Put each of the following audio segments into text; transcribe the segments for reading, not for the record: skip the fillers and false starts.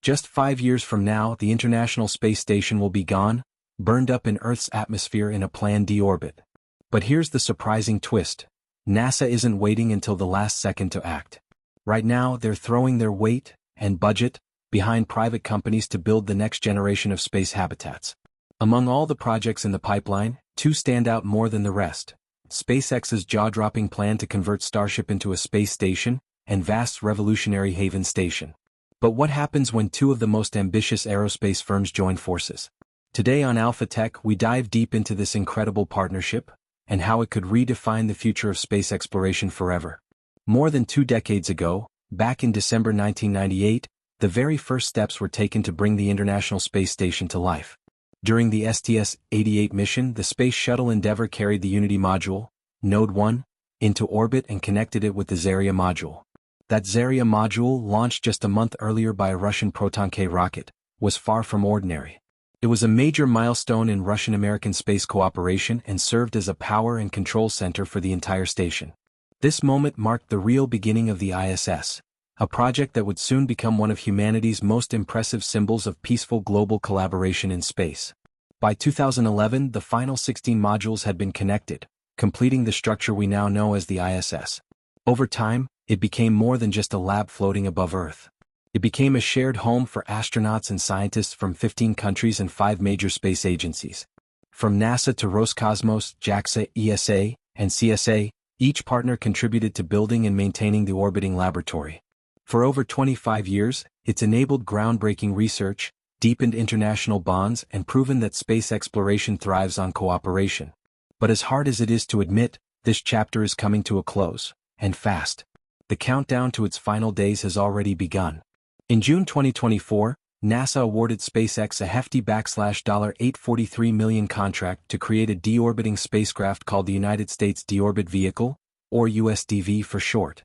Just 5 years from now, the International Space Station will be gone, burned up in Earth's atmosphere in a planned deorbit. But here's the surprising twist. NASA isn't waiting until the last second to act. Right now, they're throwing their weight and budget behind private companies to build the next generation of space habitats. Among all the projects in the pipeline, two stand out more than the rest: SpaceX's jaw-dropping plan to convert Starship into a space station, and Vast's revolutionary Haven station. But what happens when two of the most ambitious aerospace firms join forces? Today on Alpha Tech, we dive deep into this incredible partnership, and how it could redefine the future of space exploration forever. More than 2 decades ago, back in December 1998, the very first steps were taken to bring the International Space Station to life. During the STS-88 mission, the Space Shuttle Endeavour carried the Unity module, Node 1, into orbit and connected it with the Zarya module. That Zarya module, launched just a month earlier by a Russian Proton-K rocket, was far from ordinary. It was a major milestone in Russian-American space cooperation and served as a power and control center for the entire station. This moment marked the real beginning of the ISS, a project that would soon become one of humanity's most impressive symbols of peaceful global collaboration in space. By 2011, the final 16 modules had been connected, completing the structure we now know as the ISS. Over time, it became more than just a lab floating above Earth. It became a shared home for astronauts and scientists from 15 countries and 5 major space agencies. From NASA to Roscosmos, JAXA, ESA, and CSA, each partner contributed to building and maintaining the orbiting laboratory. For over 25 years, it's enabled groundbreaking research, deepened international bonds, and proven that space exploration thrives on cooperation. But as hard as it is to admit, this chapter is coming to a close, and fast. The countdown to its final days has already begun. In June 2024, NASA awarded SpaceX a hefty $843 million contract to create a deorbiting spacecraft called the United States Deorbit Vehicle, or USDV for short.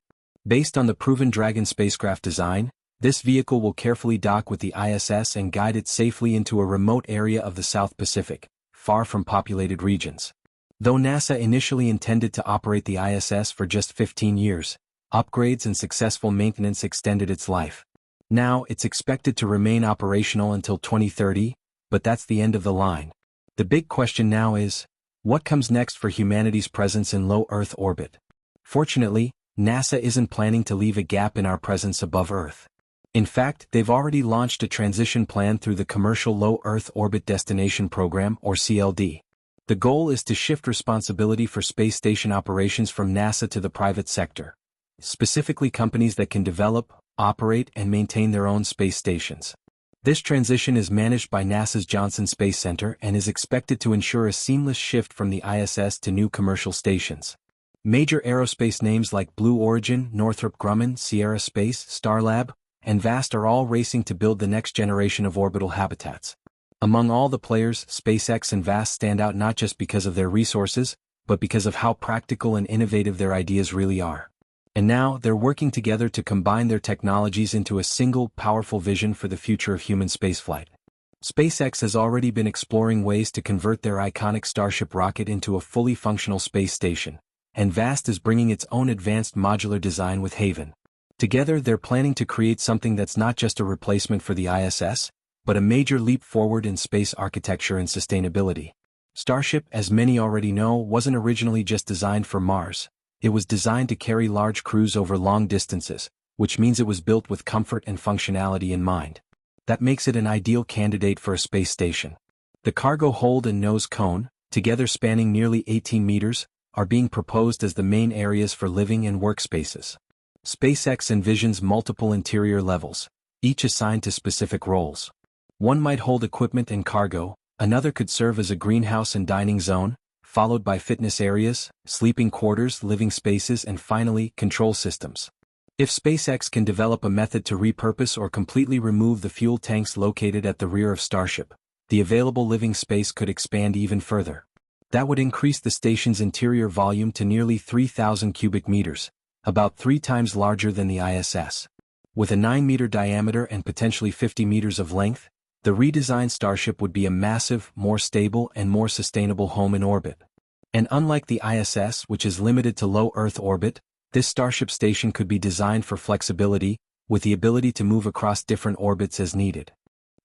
Based on the proven Dragon spacecraft design, this vehicle will carefully dock with the ISS and guide it safely into a remote area of the South Pacific, far from populated regions. Though NASA initially intended to operate the ISS for just 15 years, upgrades and successful maintenance extended its life. Now, it's expected to remain operational until 2030, but that's the end of the line. The big question now is, what comes next for humanity's presence in low Earth orbit? Fortunately, NASA isn't planning to leave a gap in our presence above Earth. In fact, they've already launched a transition plan through the Commercial Low Earth Orbit Destination Program, or CLD. The goal is to shift responsibility for space station operations from NASA to the private sector, specifically companies that can develop, operate, and maintain their own space stations. This transition is managed by NASA's Johnson Space Center and is expected to ensure a seamless shift from the ISS to new commercial stations. Major aerospace names like Blue Origin, Northrop Grumman, Sierra Space, Starlab, and Vast are all racing to build the next generation of orbital habitats. Among all the players, SpaceX and Vast stand out not just because of their resources, but because of how practical and innovative their ideas really are. And now, they're working together to combine their technologies into a single, powerful vision for the future of human spaceflight. SpaceX has already been exploring ways to convert their iconic Starship rocket into a fully functional space station, and Vast is bringing its own advanced modular design with Haven. Together, they're planning to create something that's not just a replacement for the ISS, but a major leap forward in space architecture and sustainability. Starship, as many already know, wasn't originally just designed for Mars. It was designed to carry large crews over long distances, which means it was built with comfort and functionality in mind. That makes it an ideal candidate for a space station. The cargo hold and nose cone, together spanning nearly 18 meters, are being proposed as the main areas for living and workspaces. SpaceX envisions multiple interior levels, each assigned to specific roles. One might hold equipment and cargo, another could serve as a greenhouse and dining zone, followed by fitness areas, sleeping quarters, living spaces, and finally, control systems. If SpaceX can develop a method to repurpose or completely remove the fuel tanks located at the rear of Starship, the available living space could expand even further. That would increase the station's interior volume to nearly 3,000 cubic meters, about 3 times larger than the ISS. With a 9-meter diameter and potentially 50 meters of length, the redesigned Starship would be a massive, more stable, and more sustainable home in orbit. And unlike the ISS, which is limited to low Earth orbit, this Starship station could be designed for flexibility, with the ability to move across different orbits as needed.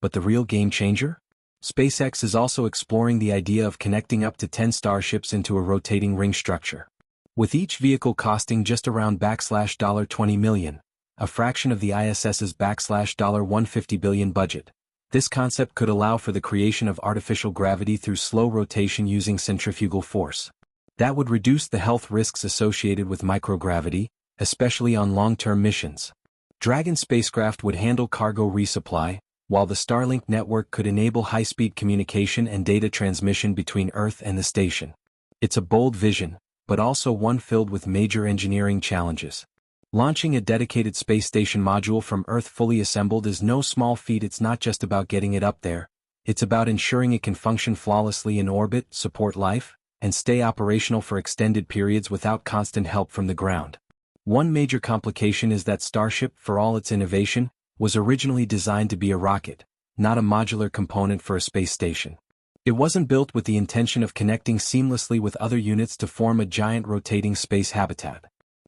But the real game changer? SpaceX is also exploring the idea of connecting up to 10 Starships into a rotating ring structure. With each vehicle costing just around $20 million, a fraction of the ISS's $150 billion budget, this concept could allow for the creation of artificial gravity through slow rotation using centrifugal force. That would reduce the health risks associated with microgravity, especially on long-term missions. Dragon spacecraft would handle cargo resupply, while the Starlink network could enable high-speed communication and data transmission between Earth and the station. It's a bold vision, but also one filled with major engineering challenges. Launching a dedicated space station module from Earth fully assembled is no small feat. It's not just about getting it up there, it's about ensuring it can function flawlessly in orbit, support life, and stay operational for extended periods without constant help from the ground. One major complication is that Starship, for all its innovation, was originally designed to be a rocket, not a modular component for a space station. It wasn't built with the intention of connecting seamlessly with other units to form a giant rotating space habitat.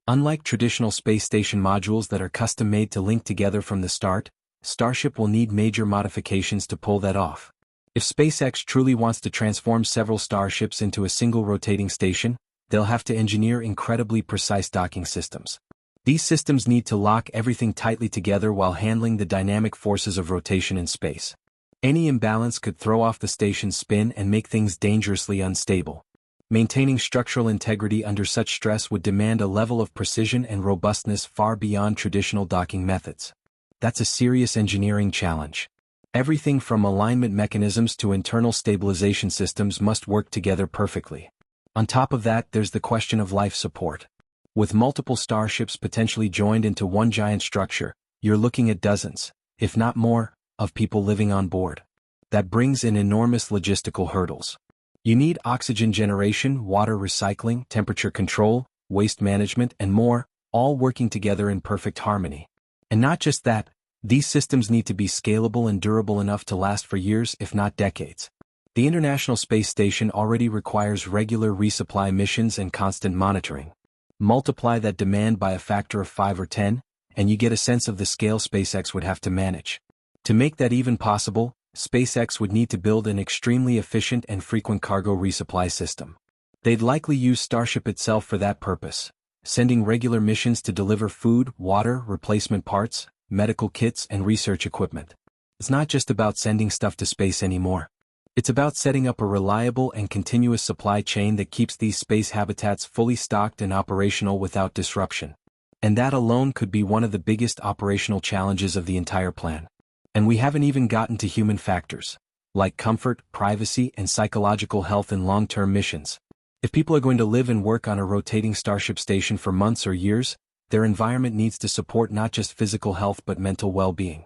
Unlike traditional space station modules that are custom-made to link together from the start, Starship will need major modifications to pull that off. If SpaceX truly wants to transform several Starships into a single rotating station, they'll have to engineer incredibly precise docking systems. These systems need to lock everything tightly together while handling the dynamic forces of rotation in space. Any imbalance could throw off the station's spin and make things dangerously unstable. Maintaining structural integrity under such stress would demand a level of precision and robustness far beyond traditional docking methods. That's a serious engineering challenge. Everything from alignment mechanisms to internal stabilization systems must work together perfectly. On top of that, there's the question of life support. With multiple Starships potentially joined into one giant structure, you're looking at dozens, if not more, of people living on board. That brings in enormous logistical hurdles. You need oxygen generation, water recycling, temperature control, waste management, and more, all working together in perfect harmony. And not just that, these systems need to be scalable and durable enough to last for years, if not decades. The International Space Station already requires regular resupply missions and constant monitoring. Multiply that demand by a factor of 5 or 10, and you get a sense of the scale SpaceX would have to manage. To make that even possible, SpaceX would need to build an extremely efficient and frequent cargo resupply system. They'd likely use Starship itself for that purpose, sending regular missions to deliver food, water, replacement parts, medical kits, and research equipment. It's not just about sending stuff to space anymore. It's about setting up a reliable and continuous supply chain that keeps these space habitats fully stocked and operational without disruption. And that alone could be one of the biggest operational challenges of the entire plan. And we haven't even gotten to human factors, like comfort, privacy, and psychological health in long-term missions. If people are going to live and work on a rotating Starship station for months or years, their environment needs to support not just physical health but mental well-being.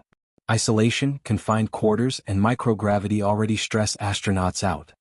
Isolation, confined quarters, and microgravity already stress astronauts out.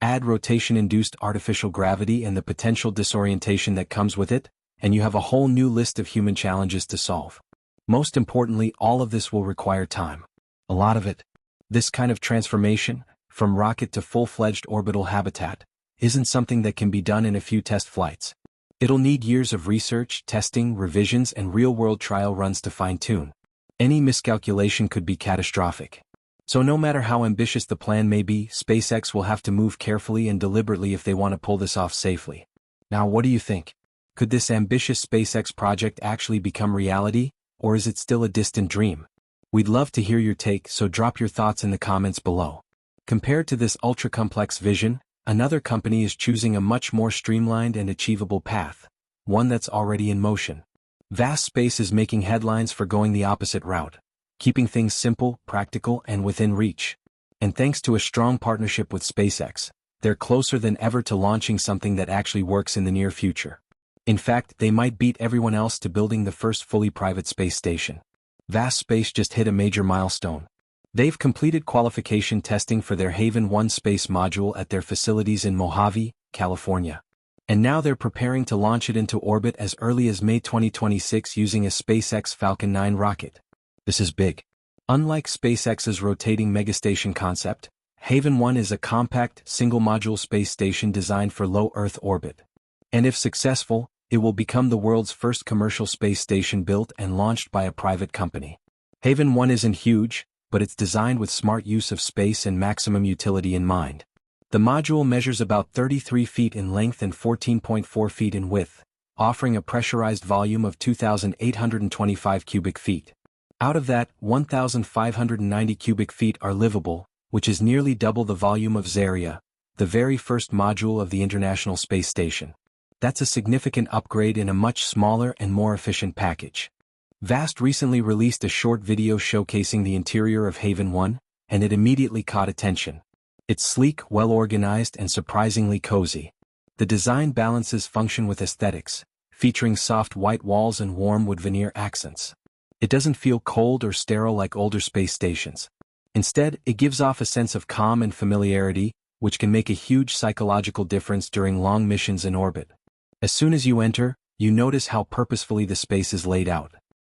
Add rotation-induced artificial gravity and the potential disorientation that comes with it, and you have a whole new list of human challenges to solve. Most importantly, all of this will require time. A lot of it. This kind of transformation, from rocket to full-fledged orbital habitat, isn't something that can be done in a few test flights. It'll need years of research, testing, revisions, and real-world trial runs to fine-tune. Any miscalculation could be catastrophic. So no matter how ambitious the plan may be, SpaceX will have to move carefully and deliberately if they want to pull this off safely. Now, what do you think? Could this ambitious SpaceX project actually become reality, or is it still a distant dream? We'd love to hear your take, so drop your thoughts in the comments below. Compared to this ultra-complex vision, another company is choosing a much more streamlined and achievable path, one that's already in motion. Vast Space is making headlines for going the opposite route, keeping things simple, practical, and within reach. And thanks to a strong partnership with SpaceX, they're closer than ever to launching something that actually works in the near future. In fact, they might beat everyone else to building the first fully private space station. Vast Space just hit a major milestone. They've completed qualification testing for their Haven 1 space module at their facilities in Mojave, California. And now they're preparing to launch it into orbit as early as May 2026 using a SpaceX Falcon 9 rocket. This is big. Unlike SpaceX's rotating megastation concept, Haven 1 is a compact, single-module space station designed for low Earth orbit. And if successful, it will become the world's first commercial space station built and launched by a private company. Haven 1 isn't huge, but it's designed with smart use of space and maximum utility in mind. The module measures about 33 feet in length and 14.4 feet in width, offering a pressurized volume of 2,825 cubic feet. Out of that, 1,590 cubic feet are livable, which is nearly double the volume of Zarya, the very first module of the International Space Station. That's a significant upgrade in a much smaller and more efficient package. Vast recently released a short video showcasing the interior of Haven 1, and it immediately caught attention. It's sleek, well-organized, and surprisingly cozy. The design balances function with aesthetics, featuring soft white walls and warm wood veneer accents. It doesn't feel cold or sterile like older space stations. Instead, it gives off a sense of calm and familiarity, which can make a huge psychological difference during long missions in orbit. As soon as you enter, you notice how purposefully the space is laid out.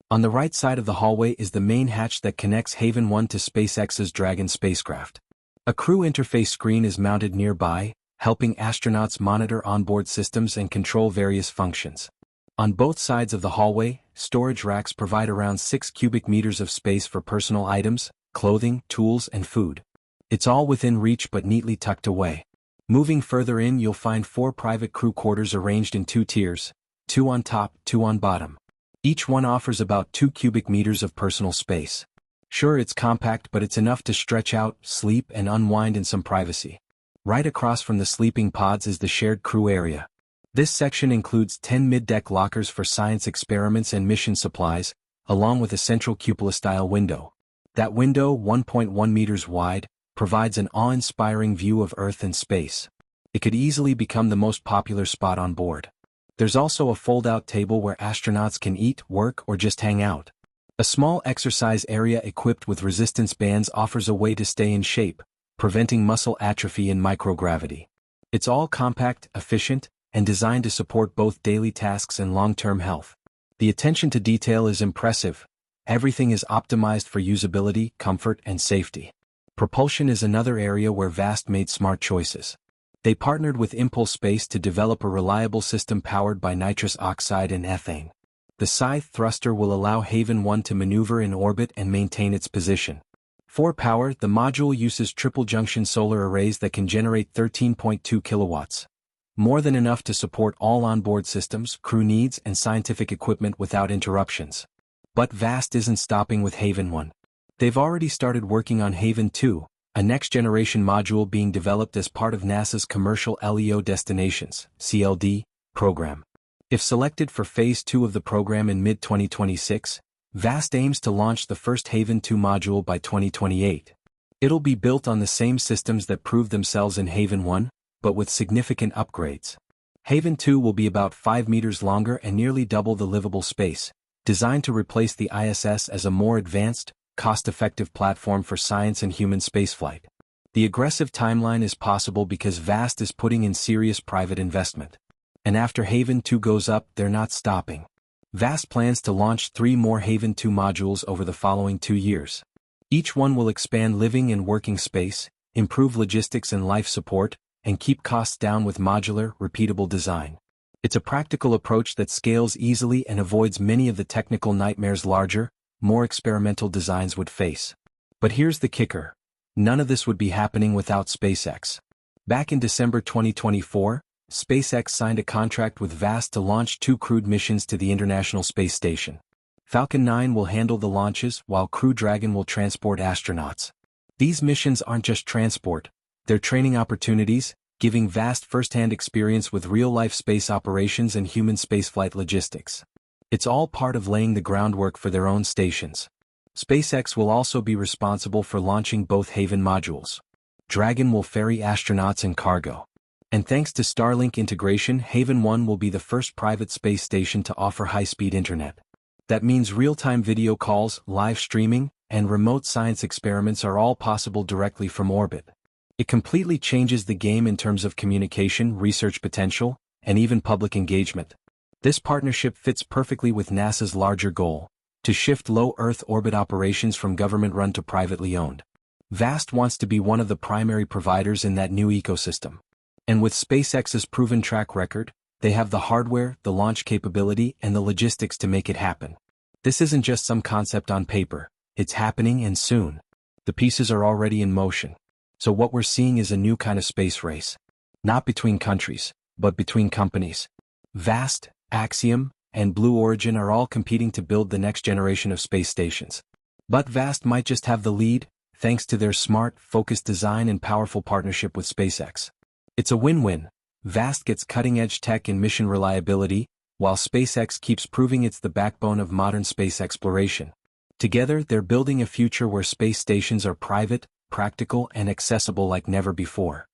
On the right side of the hallway is the main hatch that connects Haven 1 to SpaceX's Dragon spacecraft. A crew interface screen is mounted nearby, helping astronauts monitor onboard systems and control various functions. On both sides of the hallway, storage racks provide around 6 cubic meters of space for personal items, clothing, tools, and food. It's all within reach but neatly tucked away. Moving further in, you'll find 4 private crew quarters arranged in 2 tiers, 2 on top, 2 on bottom. Each one offers about 2 cubic meters of personal space. Sure, it's compact, but it's enough to stretch out, sleep, and unwind in some privacy. Right across from the sleeping pods is the shared crew area. This section includes 10 mid-deck lockers for science experiments and mission supplies, along with a central cupola-style window. That window, 1.1 meters wide, provides an awe-inspiring view of Earth and space. It could easily become the most popular spot on board. There's also a fold-out table where astronauts can eat, work, or just hang out. A small exercise area equipped with resistance bands offers a way to stay in shape, preventing muscle atrophy in microgravity. It's all compact, efficient, and designed to support both daily tasks and long-term health. The attention to detail is impressive. Everything is optimized for usability, comfort, and safety. Propulsion is another area where Vast made smart choices. They partnered with Impulse Space to develop a reliable system powered by nitrous oxide and ethane. The scythe thruster will allow Haven 1 to maneuver in orbit and maintain its position. For power, the module uses triple-junction solar arrays that can generate 13.2 kilowatts. More than enough to support all onboard systems, crew needs, and scientific equipment without interruptions. But Vast isn't stopping with Haven 1. They've already started working on Haven 2, a next-generation module being developed as part of NASA's Commercial LEO Destinations (CLD) program. If selected for Phase 2 of the program in mid-2026, Vast aims to launch the first Haven 2 module by 2028. It'll be built on the same systems that proved themselves in Haven 1, but with significant upgrades. Haven 2 will be about 5 meters longer and nearly double the livable space, designed to replace the ISS as a more advanced, cost-effective platform for science and human spaceflight. The aggressive timeline is possible because Vast is putting in serious private investment. And after Haven 2 goes up, they're not stopping. Vast plans to launch 3 more Haven 2 modules over the following 2 years. Each one will expand living and working space, improve logistics and life support, and keep costs down with modular, repeatable design. It's a practical approach that scales easily and avoids many of the technical nightmares larger, more experimental designs would face. But here's the kicker. None of this would be happening without SpaceX. Back in December 2024, SpaceX signed a contract with Vast to launch 2 crewed missions to the International Space Station. Falcon 9 will handle the launches, while Crew Dragon will transport astronauts. These missions aren't just transport, they're training opportunities, giving Vast first-hand experience with real-life space operations and human spaceflight logistics. It's all part of laying the groundwork for their own stations. SpaceX will also be responsible for launching both Haven modules. Dragon will ferry astronauts and cargo. And thanks to Starlink integration, Haven 1 will be the first private space station to offer high-speed internet. That means real-time video calls, live streaming, and remote science experiments are all possible directly from orbit. It completely changes the game in terms of communication, research potential, and even public engagement. This partnership fits perfectly with NASA's larger goal, to shift low Earth orbit operations from government-run to privately owned. Vast wants to be one of the primary providers in that new ecosystem. And with SpaceX's proven track record, They have the hardware, the launch capability, and the logistics to make it happen. This isn't just some concept on paper, it's happening and soon. The pieces are already in motion. So what we're seeing is a new kind of space race. Not between countries, but between companies. Vast, Axiom, and Blue Origin are all competing to build the next generation of space stations. But Vast might just have the lead, thanks to their smart, focused design and powerful partnership with SpaceX. It's a win-win. Vast gets cutting-edge tech and mission reliability, while SpaceX keeps proving it's the backbone of modern space exploration. Together, they're building a future where space stations are private, practical, and accessible like never before.